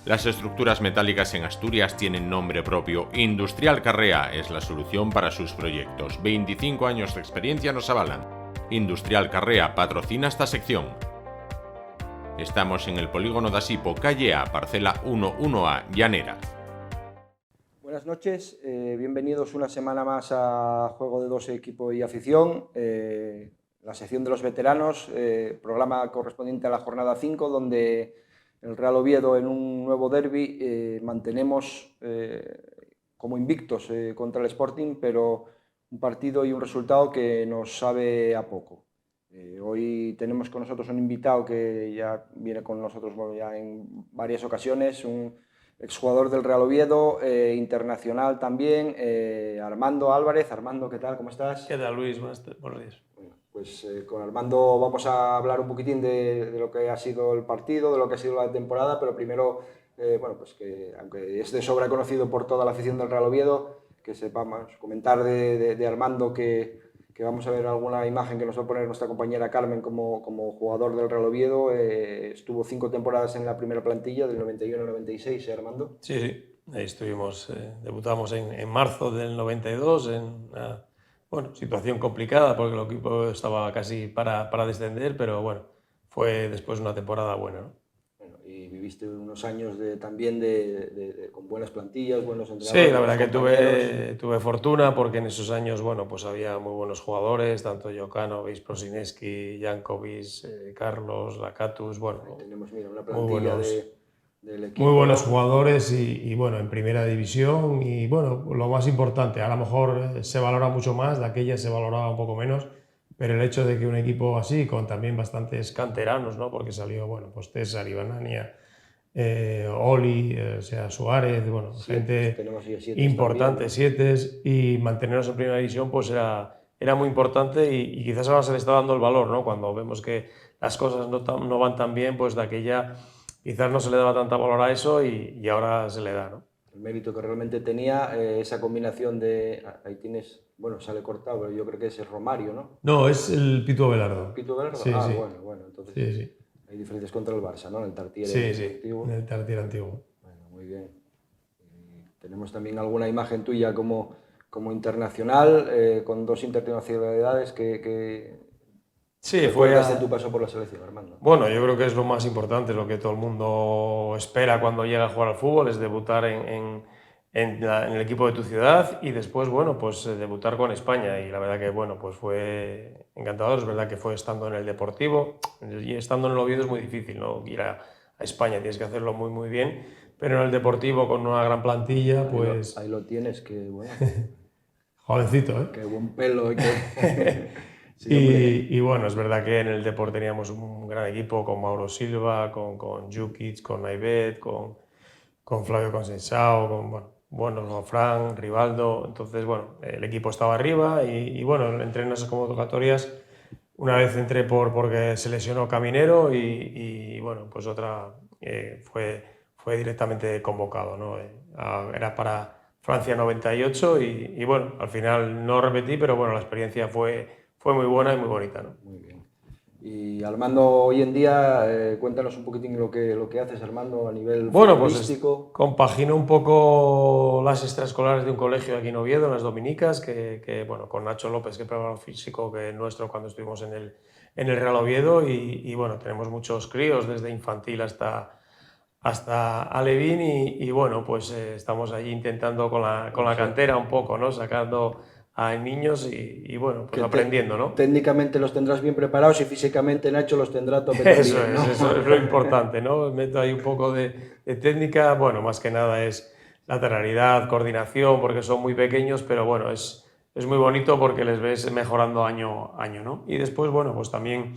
Las estructuras metálicas en Asturias tienen nombre propio. Industrial Carrea es la solución para sus proyectos. 25 años de experiencia nos avalan. Industrial Carrea patrocina esta sección. Estamos en el polígono de Asipo, calle A, parcela 11A, Llanera. Buenas noches, bienvenidos una semana más a Juego de Dos Equipo y Afición, la sección de los veteranos, programa correspondiente a la jornada 5, donde el Real Oviedo en un nuevo derbi mantenemos como invictos contra el Sporting, pero un partido y un resultado que nos sabe a poco. Hoy tenemos con nosotros un invitado que ya viene con nosotros ya en varias ocasiones, un exjugador del Real Oviedo, internacional también, Armando Álvarez. Armando, ¿qué tal? ¿Cómo estás? ¿Qué tal, Luis? Buenos días. Bueno, pues con Armando vamos a hablar un poquitín de lo que ha sido el partido, de lo que ha sido la temporada, pero primero, bueno, pues que aunque es de sobra conocido por toda la afición del Real Oviedo, que sepamos comentar de Armando que vamos a ver alguna imagen que nos va a poner nuestra compañera Carmen como jugador del Real Oviedo. Estuvo 5 temporadas en la primera plantilla, del 91 al 96, Armando. Sí, ahí estuvimos, debutamos en marzo del 92, en una situación complicada porque el equipo estaba casi para descender, pero bueno, fue después una temporada buena, ¿no? Y viviste unos años también con buenas plantillas, buenos entrenadores. Sí, la verdad que tuve fortuna porque en esos años, bueno, pues había muy buenos jugadores, tanto Jokanovic, Prosineski, Jankovic, Carlos, Lakatus, bueno, ahí tenemos, mira, una plantilla del equipo. Muy buenos jugadores y bueno, en primera división y bueno, lo más importante, a lo mejor se valora mucho más, de aquella se valoraba un poco menos, pero el hecho de que un equipo así, con también bastantes canteranos, ¿no? Porque salió, bueno, pues César, Ibanania, Oli, o sea, Suárez, bueno, gente importante, sietes, y mantenernos en primera división pues era muy importante y quizás ahora se le está dando el valor, ¿no? Cuando vemos que las cosas no van tan bien, pues de aquella quizás no se le daba tanta valor a eso y ahora se le da, ¿no? El mérito que realmente tenía esa combinación de... Ahí tienes... Bueno, sale cortado, pero yo creo que es el Romario, ¿no? No, es el Pitu Abelardo. ¿Pitu Abelardo? Sí, sí. Bueno, entonces sí. Hay diferencias contra el Barça, ¿no? En el Tartiere antiguo. En el Tartiere antiguo. Bueno, muy bien. Tenemos también alguna imagen tuya como internacional, con 2 internacionalidades que sí, fue de tu paso por la selección, Armando. Bueno, yo creo que es lo más importante, lo que todo el mundo espera cuando llega a jugar al fútbol, es debutar en el equipo de tu ciudad y después, bueno, pues debutar con España. Y la verdad que, bueno, pues fue encantador. Es verdad que fue estando en el Deportivo y estando en el Oviedo es muy difícil, ¿no? Ir a España, tienes que hacerlo muy, muy bien. Pero en el Deportivo, con una gran plantilla, pues... Ahí lo tienes, que bueno... Jovencito, ¿eh? Qué buen pelo. Sí, y bueno, es verdad que en el Depor teníamos un gran equipo con Mauro Silva, con Jukic, con Naivet, con Flavio Consensao, con Fran, Rivaldo. Entonces, bueno, el equipo estaba arriba y bueno, entré en esas convocatorias. Una vez entré porque se lesionó Caminero y bueno, pues otra fue directamente convocado, ¿no? Era para Francia 98 y bueno, al final no repetí, pero bueno, la experiencia fue muy buena y muy bonita, ¿no? Muy bien. Y Armando, hoy en día, cuéntanos un poquitín lo que haces, Armando, a nivel futbolístico. Pues compagino un poco las extraescolares de un colegio aquí en Oviedo, en las Dominicas, que bueno, con Nacho López, que es preparador físico que nuestro cuando estuvimos en el Real Oviedo, y bueno, tenemos muchos críos, desde infantil hasta alevín, y bueno, pues estamos allí intentando con la cantera un poco, ¿no? Sacando a niños y bueno, pues aprendiendo, ¿no? Técnicamente los tendrás bien preparados y físicamente Nacho los tendrá tope también, ¿no? Eso es lo importante, ¿no? Meto ahí un poco de técnica, bueno, más que nada es lateralidad, coordinación, porque son muy pequeños, pero bueno, es muy bonito porque les ves mejorando año a año, ¿no? Y después, bueno, pues también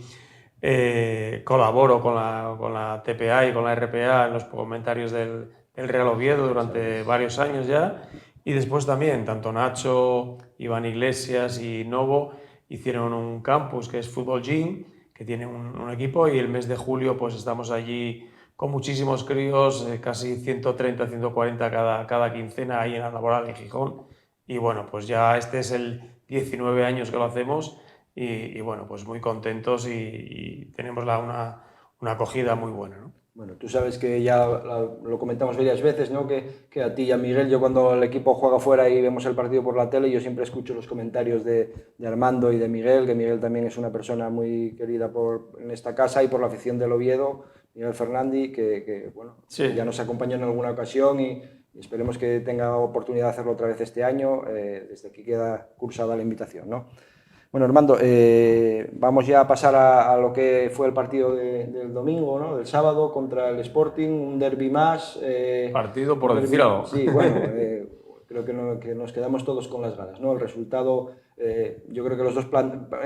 colaboro con la TPA y con la RPA en los comentarios del Real Oviedo durante varios años ya. Y después también, tanto Nacho, Iván Iglesias y Novo hicieron un campus que es Fútbol Gym, que tiene un equipo, y el mes de julio pues estamos allí con muchísimos críos, casi 130, 140 cada quincena ahí en la Laboral en Gijón. Y bueno, pues ya este es el 19 años que lo hacemos y bueno, pues muy contentos y tenemos una acogida muy buena, ¿no? Bueno, tú sabes que ya lo comentamos varias veces, ¿no? Que a ti y a Miguel, yo cuando el equipo juega fuera y vemos el partido por la tele, yo siempre escucho los comentarios de Armando y de Miguel, que Miguel también es una persona muy querida en esta casa y por la afición del Oviedo, Miguel Fernández, que bueno, sí, ya nos acompañó en alguna ocasión y esperemos que tenga oportunidad de hacerlo otra vez este año. Desde aquí queda cursada la invitación, ¿no? Bueno, Armando, vamos ya a pasar a lo que fue el partido del domingo, ¿no? Del sábado contra el Sporting, un derbi más. partido por decir algo. Sí, bueno, creo que nos quedamos todos con las ganas, ¿no? El resultado, yo creo que los dos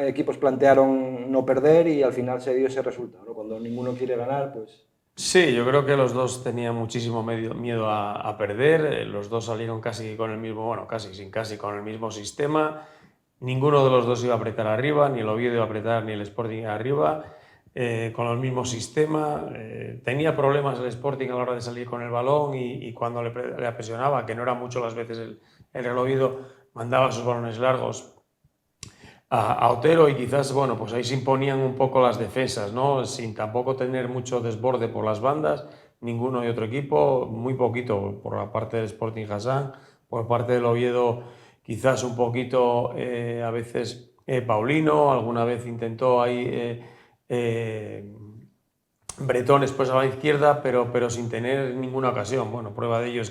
equipos plantearon no perder y al final se dio ese resultado, ¿no? Cuando ninguno quiere ganar, pues... Sí, yo creo que los dos tenían muchísimo miedo a perder, los dos salieron casi con el mismo, bueno, casi con el mismo sistema. Ninguno de los dos iba a apretar arriba, ni el Oviedo iba a apretar, ni el Sporting arriba, con el mismo sistema. Tenía problemas el Sporting a la hora de salir con el balón y cuando le presionaba, que no era mucho las veces el Oviedo, mandaba sus balones largos a Otero y quizás, bueno, pues ahí se imponían un poco las defensas, ¿no? Sin tampoco tener mucho desborde por las bandas, ninguno de otro equipo, muy poquito por la parte del Sporting Hassan, por parte del Oviedo quizás un poquito a veces Paulino, alguna vez intentó ahí Bretón después a la izquierda, pero sin tener ninguna ocasión. Bueno, prueba de ello es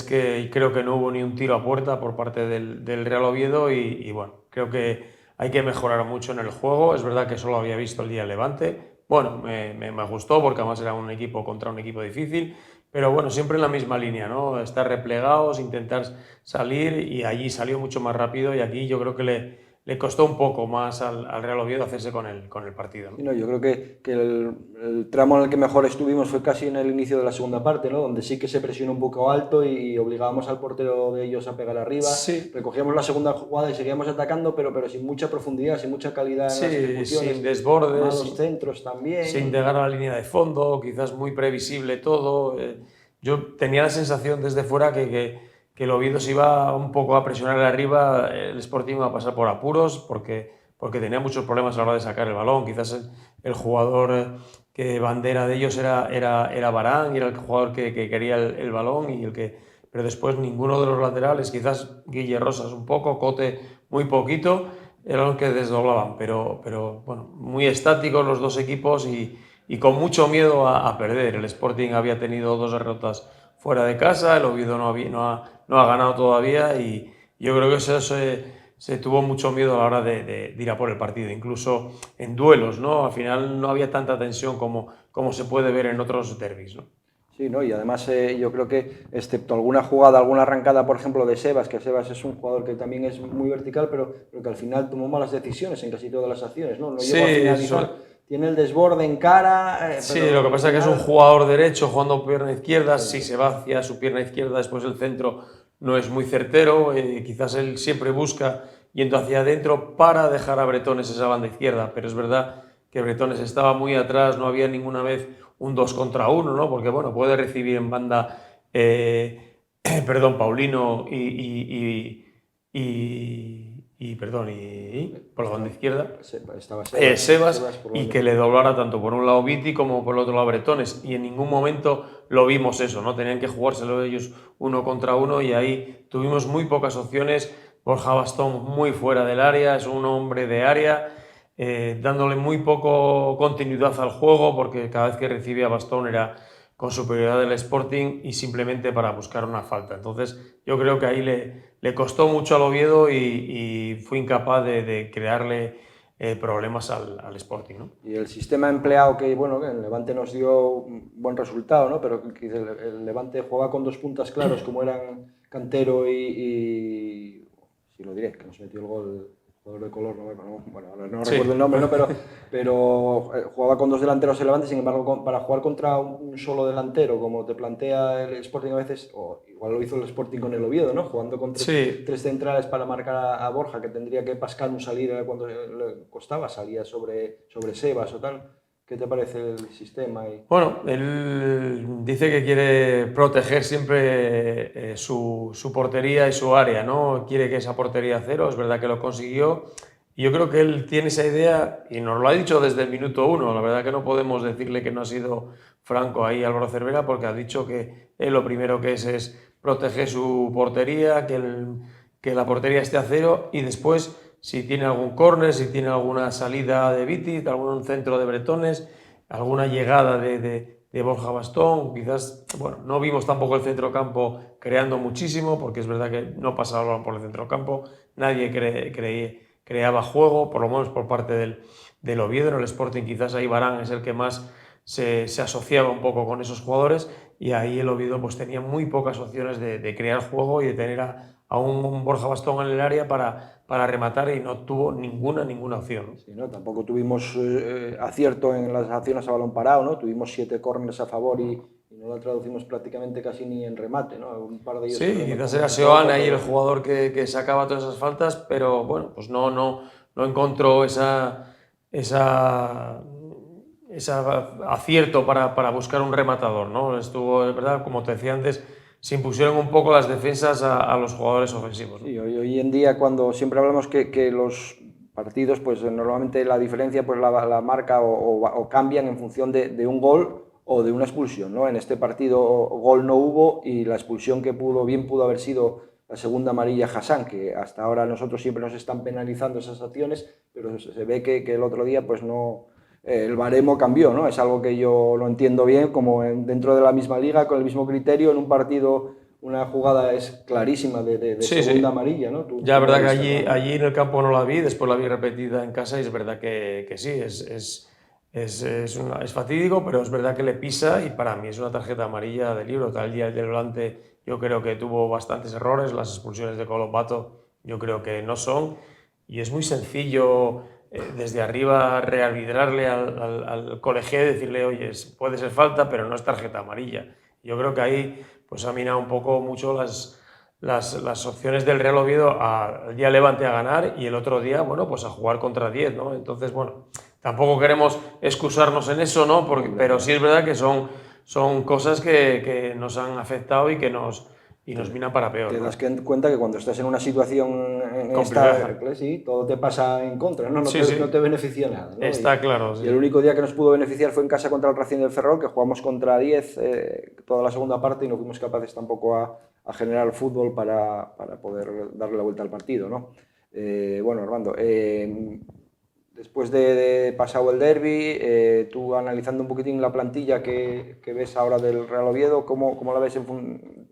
que creo que no hubo ni un tiro a puerta por parte del Real Oviedo y bueno, creo que hay que mejorar mucho en el juego. Es verdad que solo había visto el día del Levante. Bueno, me gustó porque además era un equipo contra un equipo difícil, pero bueno, siempre en la misma línea, ¿no? Estar replegados, intentar salir y allí salió mucho más rápido y aquí yo creo que le costó un poco más al Real Oviedo hacerse con el partido, ¿no? Sí, no, yo creo que el tramo en el que mejor estuvimos fue casi en el inicio de la segunda parte, ¿no? Donde sí que se presionó un poco alto y obligábamos al portero de ellos a pegar arriba. Sí. Recogíamos la segunda jugada y seguíamos atacando, pero sin mucha profundidad, sin mucha calidad en las ejecuciones. Sin desbordes, malos centros también. Sin llegar a la línea de fondo, quizás muy previsible todo. Yo tenía la sensación desde fuera que el Oviedo se iba un poco a presionar arriba, el Sporting iba a pasar por apuros porque tenía muchos problemas a la hora de sacar el balón. Quizás el jugador que bandera de ellos era Varane y era el jugador que quería el balón pero después ninguno de los laterales, quizás Guille Rosas un poco, Cote muy poquito, eran los que desdoblaban, pero bueno, muy estáticos los dos equipos y con mucho miedo a perder. El Sporting había tenido 2 derrotas fuera de casa, el Oviedo no ha ganado todavía y yo creo que eso se tuvo mucho miedo a la hora de ir a por el partido, incluso en duelos, ¿no? Al final no había tanta tensión como se puede ver en otros derbis, ¿no? Sí, ¿no? Y además yo creo que, excepto alguna jugada, alguna arrancada, por ejemplo, de Sebas, que Sebas es un jugador que también es muy vertical, pero que al final tomó malas decisiones en casi todas las acciones, ¿no? No llegó a finalizar. Tiene el desborde en cara. Sí, lo que pasa es que es un jugador derecho jugando pierna izquierda, si se va hacia su pierna izquierda, después el centro no es muy certero, quizás él siempre busca yendo hacia adentro para dejar a Bretones esa banda izquierda, pero es verdad que Bretones estaba muy atrás, no había ninguna vez un 2 contra 1, ¿no? Porque bueno, puede recibir en banda Paulino por la banda izquierda estaba Sebas y que le doblara tanto por un lado Viti como por el otro lado Bretones y en ningún momento lo vimos eso, ¿no? Tenían que jugárselo ellos 1 contra 1 y ahí tuvimos muy pocas opciones. Borja Bastón muy fuera del área, es un hombre de área, dándole muy poco continuidad al juego porque cada vez que recibía Bastón era con superioridad del Sporting y simplemente para buscar una falta. Entonces yo creo que ahí le costó mucho al Oviedo y fue incapaz de crearle problemas al Sporting, ¿no? Y el sistema empleado que el Levante nos dio un buen resultado, ¿no? Pero que el Levante jugaba con 2 puntas claros como eran Cantero y sí lo diré, que nos metió el gol de color, no recuerdo el nombre, ¿no? pero jugaba con 2 delanteros el Levante, sin embargo, para jugar contra un solo delantero, como te plantea el Sporting a veces, o igual lo hizo el Sporting con el Oviedo, ¿no? Jugando con 3 centrales para marcar a Borja, que tendría que Pascanu salir cuando le costaba, salía sobre Sebas o tal. ¿Qué te parece el sistema? Bueno, él dice que quiere proteger siempre su portería y su área, ¿no? Quiere que esa portería cero, es verdad que lo consiguió. Y yo creo que él tiene esa idea y nos lo ha dicho desde el minuto 1. La verdad que no podemos decirle que no ha sido franco ahí a Álvaro Cervera, porque ha dicho que él lo primero que es proteger su portería, que la portería esté a cero, y después, si tiene algún córner, si tiene alguna salida de Viti, algún centro de Bretones, alguna llegada de Borja Bastón, quizás, bueno, no vimos tampoco el centrocampo creando muchísimo, porque es verdad que no pasaba el balón por el centrocampo, nadie creaba juego, por lo menos por parte del Oviedo. En el Sporting quizás ahí Varane es el que más se asociaba un poco con esos jugadores, y ahí el Oviedo pues tenía muy pocas opciones de crear juego y de tener a un Borja Bastón en el área para rematar, y no tuvo ninguna opción. Sí, ¿no? Tampoco tuvimos acierto en las acciones a balón parado, ¿no? Tuvimos 7 córneres a favor y no lo traducimos prácticamente casi ni en remate, ¿no? Un par de ellos. Sí, quizás era Seoane ahí el jugador que sacaba todas esas faltas, pero bueno, pues no encontró ese acierto para buscar un rematador, ¿no? Estuvo, de verdad, como te decía antes, se impusieron un poco las defensas a los jugadores ofensivos, ¿no? Sí, hoy en día, cuando siempre hablamos que los partidos, pues normalmente la diferencia pues la marca o cambian en función de un gol o de una expulsión, ¿no? En este partido gol no hubo, y la expulsión que pudo haber sido la segunda amarilla a Hassan, que hasta ahora nosotros siempre nos están penalizando esas acciones, pero se ve que el otro día pues no, el baremo cambió, ¿no? Es algo que yo no entiendo bien, como dentro de la misma liga, con el mismo criterio, en un partido una jugada es clarísima de segunda amarilla, ¿no? Ya, verdad que allí en el campo no la vi, después la vi repetida en casa, y es verdad que sí, es fatídico, pero es verdad que le pisa, y para mí es una tarjeta amarilla de libro. Tal día el del volante yo creo que tuvo bastantes errores, las expulsiones de Colombato yo creo que no son, y es muy sencillo desde arriba rearbitrarle al colegiado y decirle, oye, puede ser falta, pero no es tarjeta amarilla. Yo creo que ahí pues ha minado un poco mucho las opciones del Real Oviedo al día Levante a ganar, y el otro día, bueno, pues a jugar contra 10, ¿no? Entonces, bueno, tampoco queremos excusarnos en eso, ¿no? Pero sí es verdad que son cosas que nos han afectado y que nos minan para peor, te ¿no? das cuenta que cuando estás en una situación sí, todo te pasa en contra, ¿no? No te beneficia nada, ¿no? Está claro, sí. Y el único día que nos pudo beneficiar fue en casa contra el Racing del Ferrol, que jugamos contra 10 toda la segunda parte, y no fuimos capaces tampoco a generar fútbol para poder darle la vuelta al partido, ¿no? Bueno, Armando, después de pasado el derbi, tú analizando un poquitín la plantilla que ves ahora del Real Oviedo, ¿cómo la ves en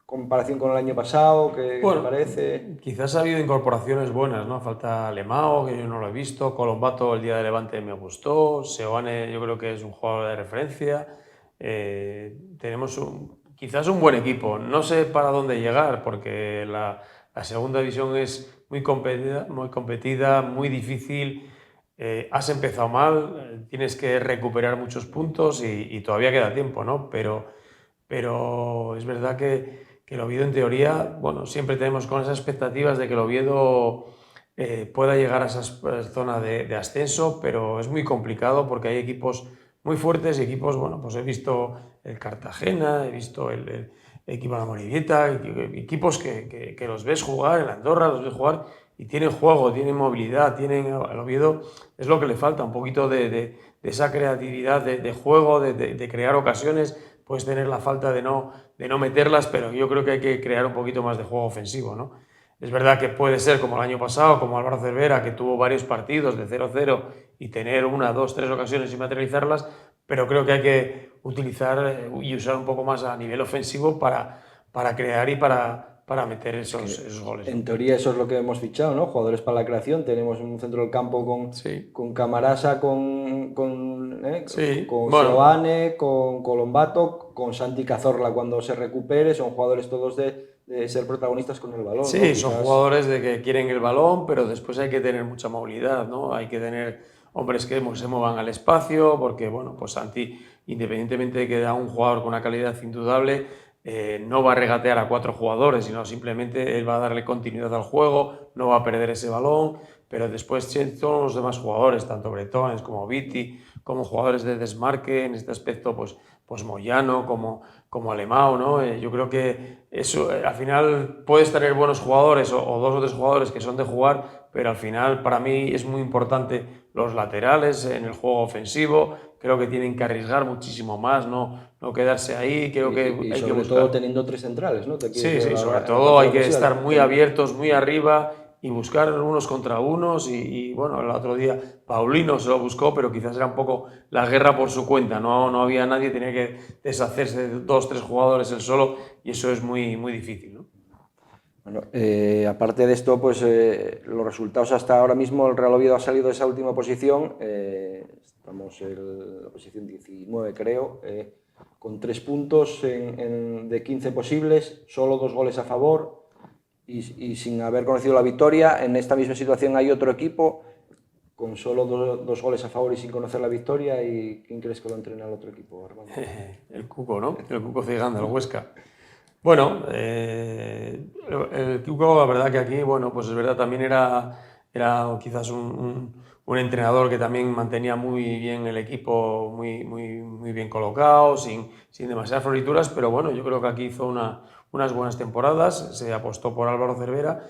comparación con el año pasado? ¿Qué te parece? Quizás ha habido incorporaciones buenas, ¿no? Falta Lemao, que yo no lo he visto. Colombato el día de Levante me gustó. Seoane yo creo que es un jugador de referencia. Tenemos quizás un buen equipo. No sé para dónde llegar, porque la segunda división es muy competida, muy difícil. Has empezado mal, tienes que recuperar muchos puntos y todavía queda tiempo, ¿no? Pero es verdad que el Oviedo, en teoría, bueno, siempre tenemos con esas expectativas de que el Oviedo pueda llegar a esas zonas de ascenso, pero es muy complicado porque hay equipos muy fuertes y equipos, bueno, pues he visto el Cartagena, he visto el equipo de la Morevieta, equipos que los ves jugar, en Andorra los ves jugar y tienen juego, tienen movilidad, el Oviedo es lo que le falta, un poquito de esa creatividad de juego, de crear ocasiones. Puedes tener la falta de no meterlas, pero yo creo que hay que crear un poquito más de juego ofensivo, ¿no? Es verdad que puede ser como el año pasado, como Álvaro Cervera, que tuvo varios partidos de 0-0 y tener 1, 2, 3 ocasiones y materializarlas, pero creo que hay que utilizar y usar un poco más a nivel ofensivo para crear y para meter esos goles. En teoría eso es lo que hemos fichado, ¿no? Jugadores para la creación. Tenemos un centro del campo con Camarasa, con Seoane, con Colombato, con Santi Cazorla cuando se recupere. Son jugadores todos de ser protagonistas con el balón. Sí, ¿no? Son jugadores de que quieren el balón, pero después hay que tener mucha movilidad, ¿no? Hay que tener hombres que se muevan al espacio, porque, bueno, pues Santi, independientemente de que da un jugador con una calidad indudable, no va a regatear a 4 jugadores, sino simplemente él va a darle continuidad al juego, no va a perder ese balón, pero después todos los demás jugadores, tanto bretones como Viti, como jugadores de desmarque, en este aspecto pues Moyano, como Alemão, ¿no? Yo creo que eso, al final puedes tener buenos jugadores o 2 o 3 jugadores que son de jugar, pero al final para mí es muy importante los laterales en el juego ofensivo. Creo que tienen que arriesgar muchísimo más, no quedarse ahí. Creo que y hay sobre que todo teniendo 3 centrales, ¿no? Sí, sobre todo hay que estar muy abiertos, muy arriba y buscar unos contra unos y bueno, el otro día Paulino se lo buscó, pero quizás era un poco la guerra por su cuenta, no había nadie, tenía que deshacerse de 2 o 3 jugadores él solo y eso es muy difícil, ¿no? Bueno, aparte de esto, pues los resultados hasta ahora mismo, el Real Oviedo ha salido de esa última posición, estamos en la posición 19 creo, con 3 puntos de 15 posibles, solo 2 goles a favor y sin haber conocido la victoria. En esta misma situación hay otro equipo con solo 2 goles a favor y sin conocer la victoria. ¿Y quién crees que lo entrena al otro equipo, Armando? El Cuco, ¿no? El Cuco Ciganda, el Huesca. Bueno, el Cuco, la verdad que aquí, bueno, pues es verdad, también era quizás un entrenador que también mantenía muy bien el equipo, muy bien colocado, sin demasiadas florituras, pero bueno, yo creo que aquí hizo unas buenas temporadas, se apostó por Álvaro Cervera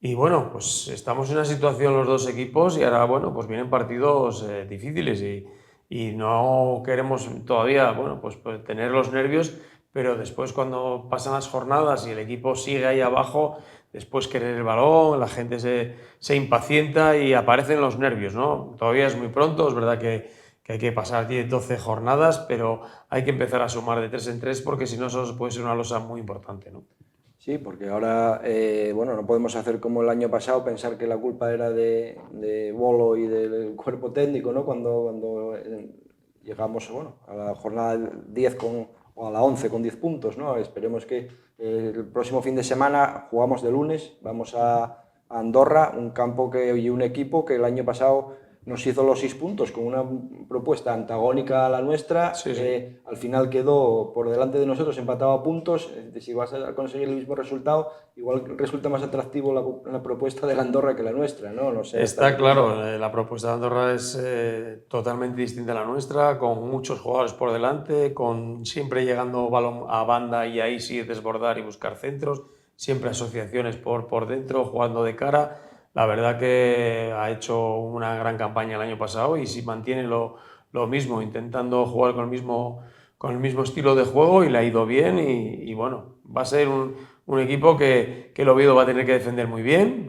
y bueno, pues estamos en una situación los dos equipos y ahora, bueno, pues vienen partidos difíciles y no queremos todavía, bueno, pues tener los nervios, pero después cuando pasan las jornadas y el equipo sigue ahí abajo, después querer el balón, la gente se impacienta y aparecen los nervios, ¿no? Todavía es muy pronto, es verdad que hay que pasar 10, 12 jornadas, pero hay que empezar a sumar de 3 en 3 porque si no eso puede ser una losa muy importante, ¿no? Sí, porque ahora, bueno, no podemos hacer como el año pasado, pensar que la culpa era de Bolo y del cuerpo técnico, ¿no? Cuando llegamos, bueno, a la jornada 10 o a la 11 con 10 puntos, ¿no? Esperemos que el próximo fin de semana jugamos de lunes, vamos a Andorra, un campo y un equipo que el año pasado nos hizo los 6 puntos con una propuesta antagónica a la nuestra. Sí, sí. Al final quedó por delante de nosotros, empatado a puntos. Si vas a conseguir el mismo resultado, igual resulta más atractivo la propuesta de la Andorra que la nuestra, ¿no? No sé. Está claro, la propuesta de Andorra es totalmente distinta a la nuestra, con muchos jugadores por delante, con siempre llegando balón a banda y ahí sí desbordar y buscar centros, siempre asociaciones por dentro, jugando de cara. La verdad que ha hecho una gran campaña el año pasado y si mantiene lo mismo, intentando jugar con el mismo estilo de juego y le ha ido bien y bueno, va a ser un equipo que el Oviedo va a tener que defender muy bien,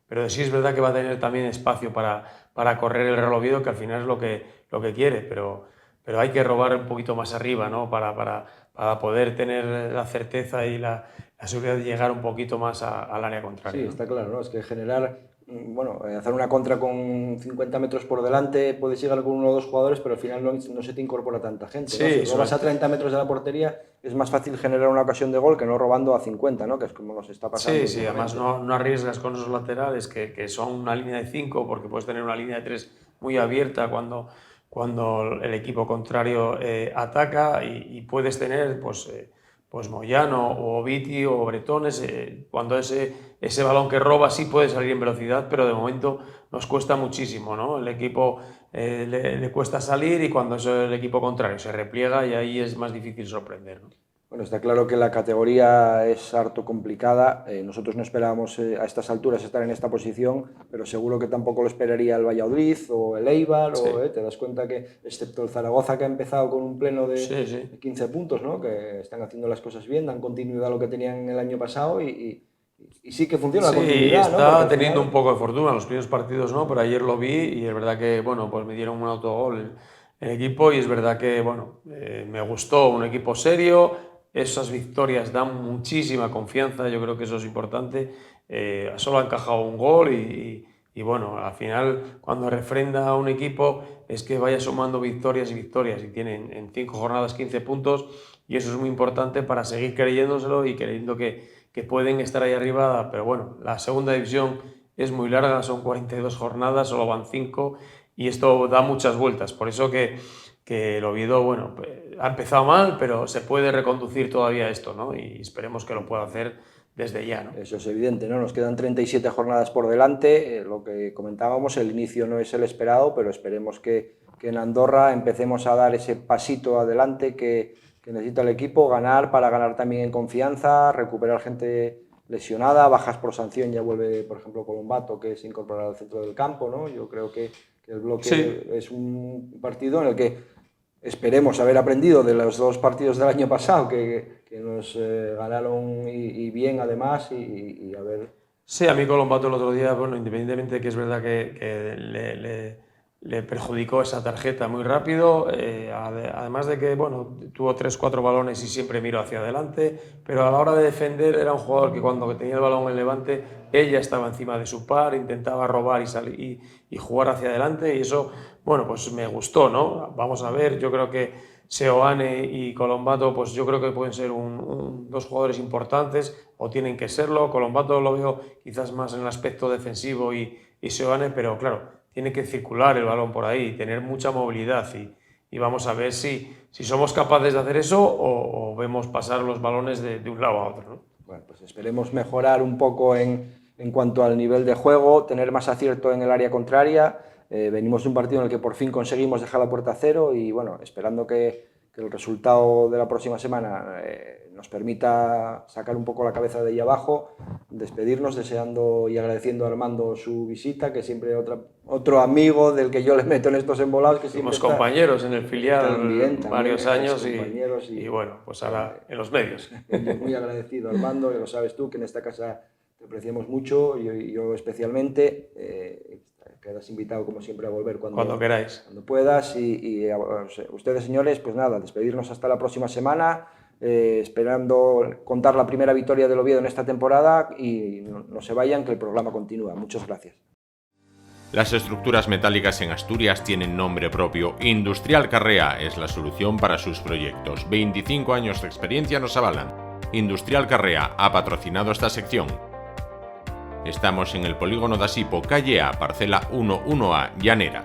pero sí es verdad que va a tener también espacio para correr el Real Oviedo, que al final es lo que quiere, pero hay que robar un poquito más arriba, ¿no? Para poder tener la certeza y la seguridad de llegar un poquito más al área contraria. Sí, ¿no? está claro, ¿no? Es que generar, bueno, hacer una contra con 50 metros por delante, puedes llegar con 1 o 2 jugadores, pero al final no se te incorpora tanta gente, ¿no? Sí, Si robas a 30 metros de la portería, es más fácil generar una ocasión de gol que no robando a 50, ¿no? Que es como nos está pasando. Sí, además no arriesgas con esos laterales que son una línea de 5, porque puedes tener una línea de 3 muy abierta cuando el equipo contrario ataca y puedes tener pues Moyano o Viti o Bretones, cuando ese balón que roba sí puede salir en velocidad, pero de momento nos cuesta muchísimo, ¿no? El equipo le cuesta salir y cuando el equipo contrario se repliega y ahí es más difícil sorprender, ¿no? Bueno, está claro que la categoría es harto complicada. Nosotros no esperábamos a estas alturas estar en esta posición, pero seguro que tampoco lo esperaría el Valladolid o el Eibar. Sí. Te das cuenta que, excepto el Zaragoza, que ha empezado con un pleno de Sí. 15 puntos, ¿no? Que están haciendo las cosas bien, dan continuidad a lo que tenían el año pasado y sí que funciona la continuidad, ¿no? Está teniendo un poco de fortuna en los primeros partidos, ¿no? Pero ayer lo vi y es verdad que, bueno, pues me dieron un autogol el equipo y es verdad que, bueno, me gustó, un equipo serio, esas victorias dan muchísima confianza, yo creo que eso es importante. Solo ha encajado un gol y bueno, al final cuando refrenda a un equipo es que vaya sumando victorias y victorias y tienen en 5 jornadas 15 puntos y eso es muy importante para seguir creyéndoselo y creyendo que pueden estar ahí arriba, pero bueno, la segunda división es muy larga, son 42 jornadas, solo van 5 y esto da muchas vueltas, por eso que el Oviedo, bueno, ha empezado mal, pero se puede reconducir todavía esto, ¿no? Y esperemos que lo pueda hacer desde ya, ¿no? Eso es evidente, ¿no? Nos quedan 37 jornadas por delante, lo que comentábamos, el inicio no es el esperado, pero esperemos que en Andorra empecemos a dar ese pasito adelante que necesita el equipo, para ganar también en confianza, recuperar gente lesionada, bajas por sanción, ya vuelve, por ejemplo, Colombato, que se incorpora al centro del campo, ¿no? Yo creo que el bloque Sí. es un partido en el que esperemos haber aprendido de los 2 partidos del año pasado, que nos ganaron y bien además, y a ver... Sí, a mí Colombato el otro día, bueno, independientemente de que es verdad que le perjudicó esa tarjeta muy rápido, además de que, bueno, tuvo 3-4 balones y siempre miró hacia adelante, pero a la hora de defender era un jugador que cuando tenía el balón en Levante, ella estaba encima de su par, intentaba robar y salir y jugar hacia adelante, y eso, bueno, pues me gustó, ¿no? Vamos a ver, yo creo que Seoane y Colombato, pues yo creo que pueden ser 2 jugadores importantes, o tienen que serlo. Colombato lo veo quizás más en el aspecto defensivo y Seoane, pero claro, tiene que circular el balón por ahí, tener mucha movilidad, y vamos a ver si somos capaces de hacer eso o vemos pasar los balones de un lado a otro, ¿no? Bueno, pues esperemos mejorar un poco en cuanto al nivel de juego, tener más acierto en el área contraria. Venimos de un partido en el que por fin conseguimos dejar la puerta a cero, y bueno, esperando que el resultado de la próxima semana nos permita sacar un poco la cabeza de ahí abajo, despedirnos deseando y agradeciendo a Armando su visita, que siempre otro amigo del que yo le meto en estos embolados, que siempre Fuimos compañeros en el filial también varios años y bueno, pues ahora en los medios. Muy agradecido, Armando, y lo sabes tú, que en esta casa te apreciamos mucho, y yo especialmente. Quedas invitado, como siempre, a volver cuando queráis. Cuando puedas. Y ustedes, señores, pues nada, despedirnos hasta la próxima semana, esperando contar la primera victoria del Oviedo en esta temporada, y no se vayan, que el programa continúa. Muchas gracias. Las estructuras metálicas en Asturias tienen nombre propio. Industrial Carrea es la solución para sus proyectos. 25 años de experiencia nos avalan. Industrial Carrea ha patrocinado esta sección. Estamos en el polígono de Asipo, calle A, parcela 11A, Llanera.